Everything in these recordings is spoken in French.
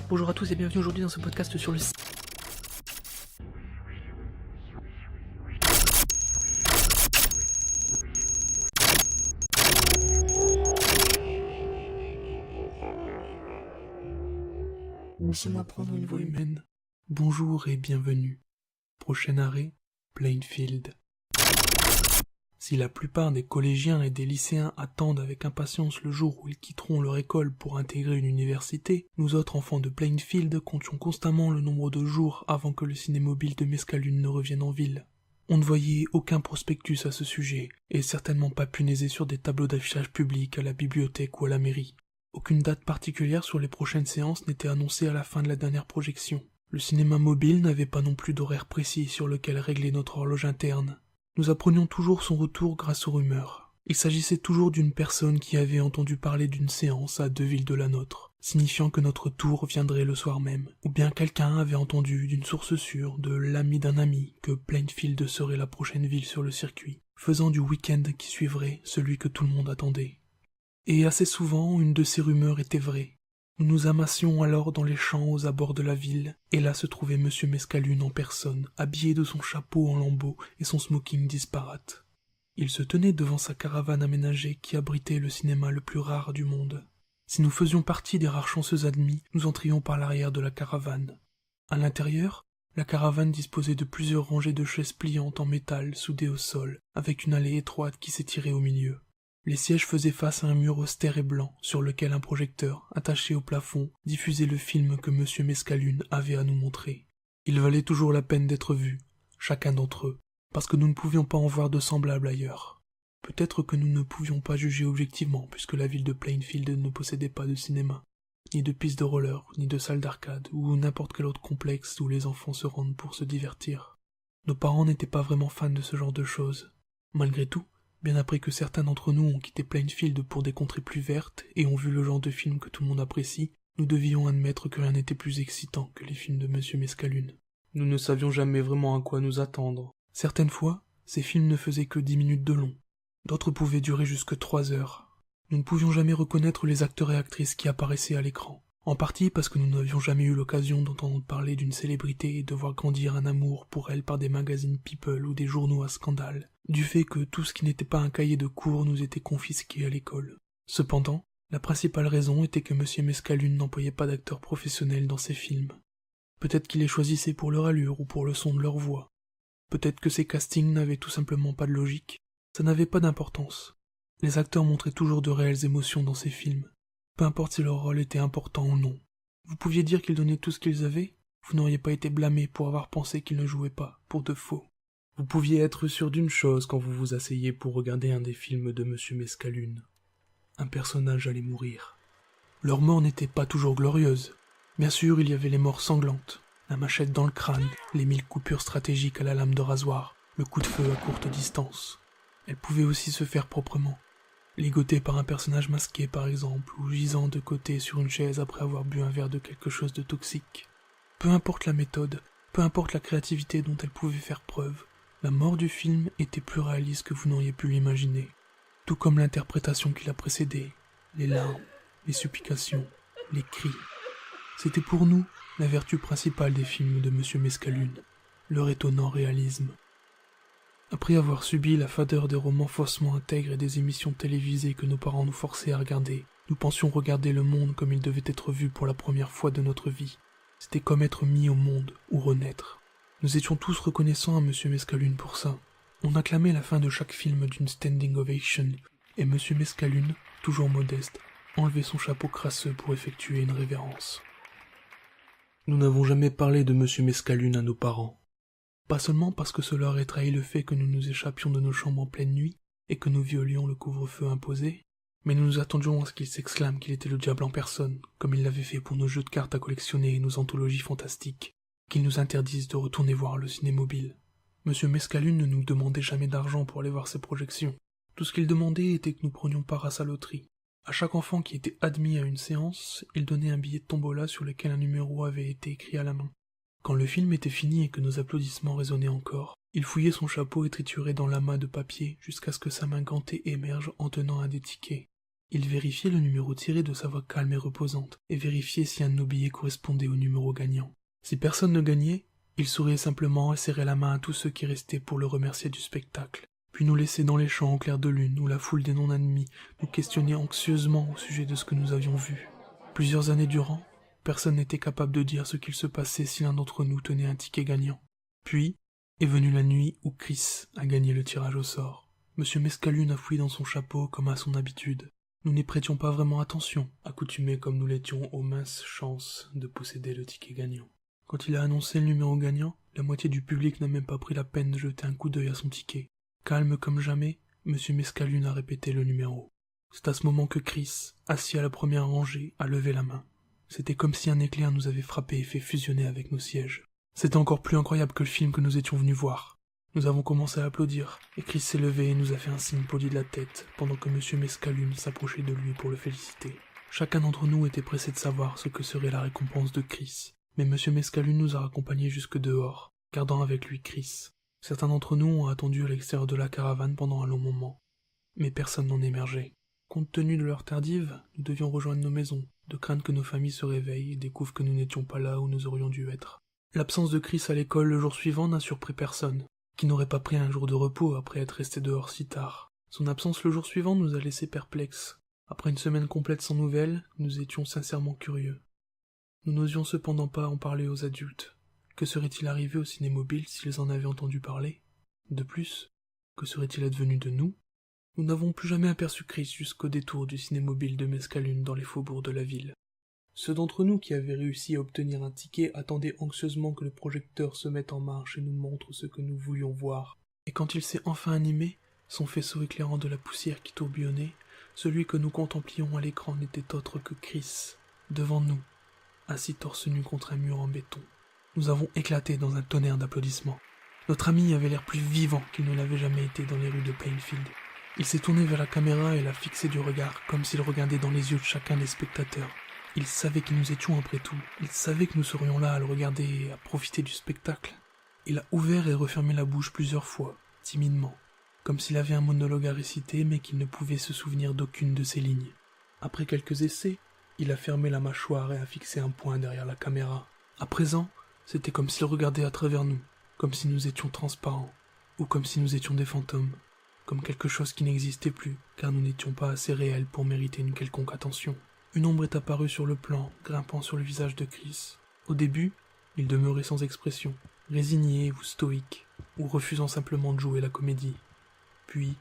Bonjour à tous et bienvenue aujourd'hui dans ce podcast sur le Laissez-moi prendre une voix humaine. Bonjour et bienvenue. Prochain arrêt, Plainfield. Si la plupart des collégiens et des lycéens attendent avec impatience le jour où ils quitteront leur école pour intégrer une université, nous autres enfants de Plainfield comptions constamment le nombre de jours avant que le cinémobile de Mescalune ne revienne en ville. On ne voyait aucun prospectus à ce sujet, et certainement pas punaisé sur des tableaux d'affichage publics à la bibliothèque ou à la mairie. Aucune date particulière sur les prochaines séances n'était annoncée à la fin de la dernière projection. Le cinéma mobile n'avait pas non plus d'horaire précis sur lequel régler notre horloge interne. Nous apprenions toujours son retour grâce aux rumeurs. Il s'agissait toujours d'une personne qui avait entendu parler d'une séance à 2 villes de la nôtre, signifiant que notre tour viendrait le soir même. Ou bien quelqu'un avait entendu d'une source sûre, de l'ami d'un ami, que Plainfield serait la prochaine ville sur le circuit, faisant du week-end qui suivrait celui que tout le monde attendait. Et assez souvent, une de ces rumeurs était vraie. Nous nous amassions alors dans les champs aux abords de la ville, et là se trouvait M. Mescalune en personne, habillé de son chapeau en lambeaux et son smoking disparate. Il se tenait devant sa caravane aménagée qui abritait le cinéma le plus rare du monde. Si nous faisions partie des rares chanceux admis, nous entrions par l'arrière de la caravane. À l'intérieur, la caravane disposait de plusieurs rangées de chaises pliantes en métal soudées au sol, avec une allée étroite qui s'étirait au milieu. Les sièges faisaient face à un mur austère et blanc, sur lequel un projecteur, attaché au plafond, diffusait le film que M. Mescalune avait à nous montrer. Il valait toujours la peine d'être vu, chacun d'entre eux, parce que nous ne pouvions pas en voir de semblables ailleurs. Peut-être que nous ne pouvions pas juger objectivement, puisque la ville de Plainfield ne possédait pas de cinéma, ni de piste de roller, ni de salle d'arcade, ou n'importe quel autre complexe où les enfants se rendent pour se divertir. Nos parents n'étaient pas vraiment fans de ce genre de choses. Malgré tout, bien après que certains d'entre nous ont quitté Plainfield pour des contrées plus vertes et ont vu le genre de film que tout le monde apprécie, nous devions admettre que rien n'était plus excitant que les films de M. Mescalune. Nous ne savions jamais vraiment à quoi nous attendre. Certaines fois, ces films ne faisaient que 10 minutes de long. D'autres pouvaient durer jusque 3 heures. Nous ne pouvions jamais reconnaître les acteurs et actrices qui apparaissaient à l'écran. En partie parce que nous n'avions jamais eu l'occasion d'entendre parler d'une célébrité et de voir grandir un amour pour elle par des magazines People ou des journaux à scandale, du fait que tout ce qui n'était pas un cahier de cours nous était confisqué à l'école. Cependant, la principale raison était que M. Mescalune n'employait pas d'acteurs professionnels dans ses films. Peut-être qu'il les choisissait pour leur allure ou pour le son de leur voix. Peut-être que ses castings n'avaient tout simplement pas de logique. Ça n'avait pas d'importance. Les acteurs montraient toujours de réelles émotions dans ces films. Peu importe si leur rôle était important ou non. Vous pouviez dire qu'ils donnaient tout ce qu'ils avaient, vous n'auriez pas été blâmé pour avoir pensé qu'ils ne jouaient pas, pour de faux. Vous pouviez être sûr d'une chose quand vous vous asseyez pour regarder un des films de M. Mescalune. Un personnage allait mourir. Leur mort n'était pas toujours glorieuse. Bien sûr, il y avait les morts sanglantes, la machette dans le crâne, les 1000 coupures stratégiques à la lame de rasoir, le coup de feu à courte distance. Elles pouvaient aussi se faire proprement. Ligoté par un personnage masqué par exemple, ou gisant de côté sur une chaise après avoir bu un verre de quelque chose de toxique. Peu importe la méthode, peu importe la créativité dont elle pouvait faire preuve, la mort du film était plus réaliste que vous n'auriez pu l'imaginer. Tout comme l'interprétation qui l'a précédée, les larmes, les supplications, les cris. C'était pour nous la vertu principale des films de M. Mescalune, leur étonnant réalisme. Après avoir subi la fadeur des romans faussement intègres et des émissions télévisées que nos parents nous forçaient à regarder, nous pensions regarder le monde comme il devait être vu pour la première fois de notre vie. C'était comme être mis au monde ou renaître. Nous étions tous reconnaissants à M. Mescalune pour ça. On acclamait la fin de chaque film d'une standing ovation, et M. Mescalune, toujours modeste, enlevait son chapeau crasseux pour effectuer une révérence. Nous n'avons jamais parlé de M. Mescalune à nos parents. Pas seulement parce que cela aurait trahi le fait que nous nous échappions de nos chambres en pleine nuit et que nous violions le couvre-feu imposé, mais nous nous attendions à ce qu'il s'exclame qu'il était le diable en personne, comme il l'avait fait pour nos jeux de cartes à collectionner et nos anthologies fantastiques, qu'il nous interdise de retourner voir le cinémobile. M. Mescalune ne nous demandait jamais d'argent pour aller voir ses projections. Tout ce qu'il demandait était que nous prenions part à sa loterie. À chaque enfant qui était admis à une séance, il donnait un billet de tombola sur lequel un numéro avait été écrit à la main. Quand le film était fini et que nos applaudissements résonnaient encore, il fouillait son chapeau et triturait dans l'amas de papier jusqu'à ce que sa main gantée émerge en tenant un des tickets. Il vérifiait le numéro tiré de sa voix calme et reposante, et vérifiait si un de nos billets correspondait au numéro gagnant. Si personne ne gagnait, il souriait simplement et serrait la main à tous ceux qui restaient pour le remercier du spectacle, puis nous laissait dans les champs au clair de lune où la foule des non-admis nous questionnait anxieusement au sujet de ce que nous avions vu. Plusieurs années durant, personne n'était capable de dire ce qu'il se passait si l'un d'entre nous tenait un ticket gagnant. Puis est venue la nuit où Chris a gagné le tirage au sort. Monsieur Mescalune a fouillé dans son chapeau comme à son habitude. Nous n'y prêtions pas vraiment attention, accoutumés comme nous l'étions aux minces chances de posséder le ticket gagnant. Quand il a annoncé le numéro gagnant, la moitié du public n'a même pas pris la peine de jeter un coup d'œil à son ticket. Calme comme jamais, Monsieur Mescalune a répété le numéro. C'est à ce moment que Chris, assis à la première rangée, a levé la main. C'était comme si un éclair nous avait frappé et fait fusionner avec nos sièges. C'était encore plus incroyable que le film que nous étions venus voir. Nous avons commencé à applaudir, et Chris s'est levé et nous a fait un signe poli de la tête, pendant que Monsieur Mescalune s'approchait de lui pour le féliciter. Chacun d'entre nous était pressé de savoir ce que serait la récompense de Chris, mais Monsieur Mescalune nous a raccompagnés jusque dehors, gardant avec lui Chris. Certains d'entre nous ont attendu à l'extérieur de la caravane pendant un long moment, mais personne n'en émergeait. Compte tenu de l'heure tardive, nous devions rejoindre nos maisons, de crainte que nos familles se réveillent et découvrent que nous n'étions pas là où nous aurions dû être. L'absence de Chris à l'école le jour suivant n'a surpris personne, qui n'aurait pas pris un jour de repos après être resté dehors si tard. Son absence le jour suivant nous a laissés perplexes. Après une semaine complète sans nouvelles, nous étions sincèrement curieux. Nous n'osions cependant pas en parler aux adultes. Que serait-il arrivé au Cinémobile s'ils en avaient entendu parler? De plus, que serait-il advenu de nous? Nous n'avons plus jamais aperçu Chris jusqu'au détour du Cinémobile de Mescalune dans les faubourgs de la ville. Ceux d'entre nous qui avaient réussi à obtenir un ticket attendaient anxieusement que le projecteur se mette en marche et nous montre ce que nous voulions voir. Et quand il s'est enfin animé, son faisceau éclairant de la poussière qui tourbillonnait, celui que nous contemplions à l'écran n'était autre que Chris, devant nous, assis torse nu contre un mur en béton. Nous avons éclaté dans un tonnerre d'applaudissements. Notre ami avait l'air plus vivant qu'il ne l'avait jamais été dans les rues de Plainfield. Il s'est tourné vers la caméra et l'a fixé du regard, comme s'il regardait dans les yeux de chacun des spectateurs. Il savait qui nous étions après tout. Il savait que nous serions là à le regarder et à profiter du spectacle. Il a ouvert et refermé la bouche plusieurs fois, timidement, comme s'il avait un monologue à réciter mais qu'il ne pouvait se souvenir d'aucune de ses lignes. Après quelques essais, il a fermé la mâchoire et a fixé un point derrière la caméra. À présent, c'était comme s'il regardait à travers nous, comme si nous étions transparents, ou comme si nous étions des fantômes, comme quelque chose qui n'existait plus, car nous n'étions pas assez réels pour mériter une quelconque attention. Une ombre est apparue sur le plan, grimpant sur le visage de Chris. Au début, il demeurait sans expression, résigné ou stoïque, ou refusant simplement de jouer la comédie. Puis,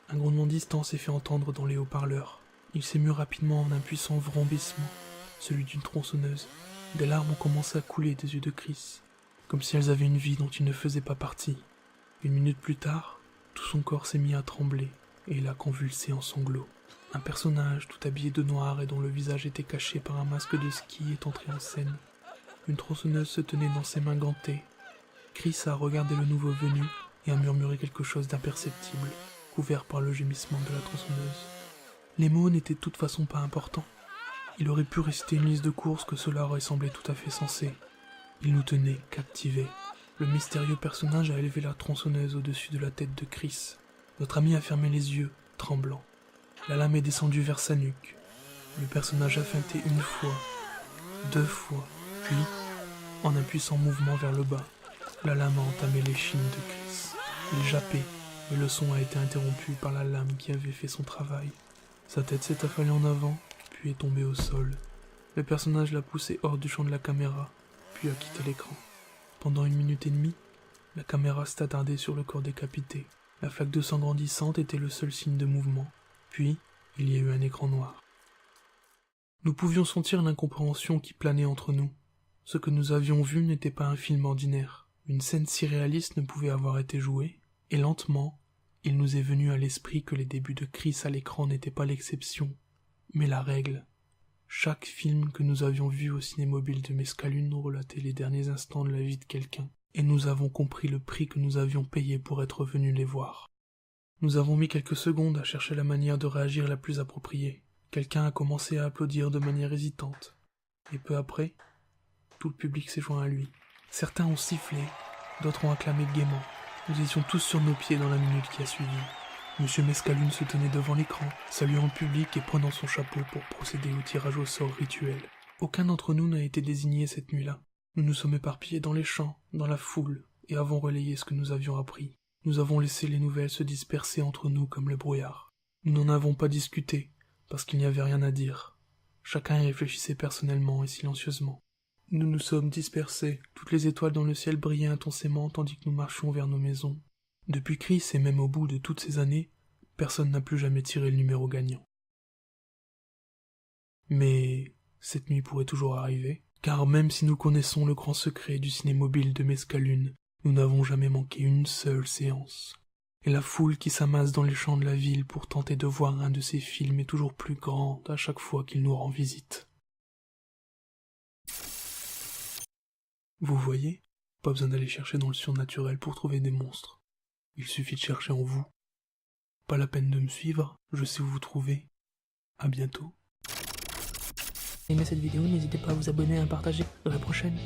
un grondement distant s'est fait entendre dans les haut-parleurs. Il s'est mu rapidement en un puissant vrombissement, celui d'une tronçonneuse. Des larmes ont commencé à couler des yeux de Chris, comme si elles avaient une vie dont il ne faisait pas partie. Une minute plus tard, tout son corps s'est mis à trembler, et il a convulsé en sanglots. Un personnage tout habillé de noir et dont le visage était caché par un masque de ski est entré en scène. Une tronçonneuse se tenait dans ses mains gantées. Chris a regardé le nouveau venu et a murmuré quelque chose d'imperceptible, couvert par le gémissement de la tronçonneuse. Les mots n'étaient de toute façon pas importants. Il aurait pu réciter une liste de courses que cela aurait semblé tout à fait sensé. Il nous tenait captivés. Le mystérieux personnage a élevé la tronçonneuse au-dessus de la tête de Chris. Notre ami a fermé les yeux, tremblant. La lame est descendue vers sa nuque. Le personnage a feinté une fois, 2 fois, puis, en un puissant mouvement vers le bas, la lame a entamé l'échine de Chris. Il jappait, mais le son a été interrompu par la lame qui avait fait son travail. Sa tête s'est affalée en avant, puis est tombée au sol. Le personnage l'a poussé hors du champ de la caméra, puis a quitté l'écran. Pendant 1 minute et demie, la caméra s'est attardée sur le corps décapité. La flaque de sang grandissante était le seul signe de mouvement. Puis, il y a eu un écran noir. Nous pouvions sentir l'incompréhension qui planait entre nous. Ce que nous avions vu n'était pas un film ordinaire. Une scène si réaliste ne pouvait avoir été jouée, et lentement, il nous est venu à l'esprit que les débuts de Chris à l'écran n'étaient pas l'exception, mais la règle. Chaque film que nous avions vu au Cinémobile de Mescalune nous relatait les derniers instants de la vie de quelqu'un, et nous avons compris le prix que nous avions payé pour être venus les voir. Nous avons mis quelques secondes à chercher la manière de réagir la plus appropriée. Quelqu'un a commencé à applaudir de manière hésitante. Et peu après, tout le public s'est joint à lui. Certains ont sifflé, d'autres ont acclamé gaiement. Nous étions tous sur nos pieds dans la minute qui a suivi. Monsieur Mescalune se tenait devant l'écran, saluant le public et prenant son chapeau pour procéder au tirage au sort rituel. Aucun d'entre nous n'a été désigné cette nuit-là. Nous nous sommes éparpillés dans les champs, dans la foule, et avons relayé ce que nous avions appris. Nous avons laissé les nouvelles se disperser entre nous comme le brouillard. Nous n'en avons pas discuté, parce qu'il n'y avait rien à dire. Chacun y réfléchissait personnellement et silencieusement. Nous nous sommes dispersés, toutes les étoiles dans le ciel brillaient intensément tandis que nous marchions vers nos maisons. Depuis Chris, et même au bout de toutes ces années, personne n'a plus jamais tiré le numéro gagnant. Mais cette nuit pourrait toujours arriver, car même si nous connaissons le grand secret du ciné-mobile de Mescalune, nous n'avons jamais manqué une seule séance. Et la foule qui s'amasse dans les champs de la ville pour tenter de voir un de ces films est toujours plus grande à chaque fois qu'il nous rend visite. Vous voyez, pas besoin d'aller chercher dans le surnaturel pour trouver des monstres. Il suffit de chercher en vous. Pas la peine de me suivre, je sais où vous trouver. À bientôt. Aimez cette vidéo, n'hésitez pas à vous abonner et à partager. À la prochaine.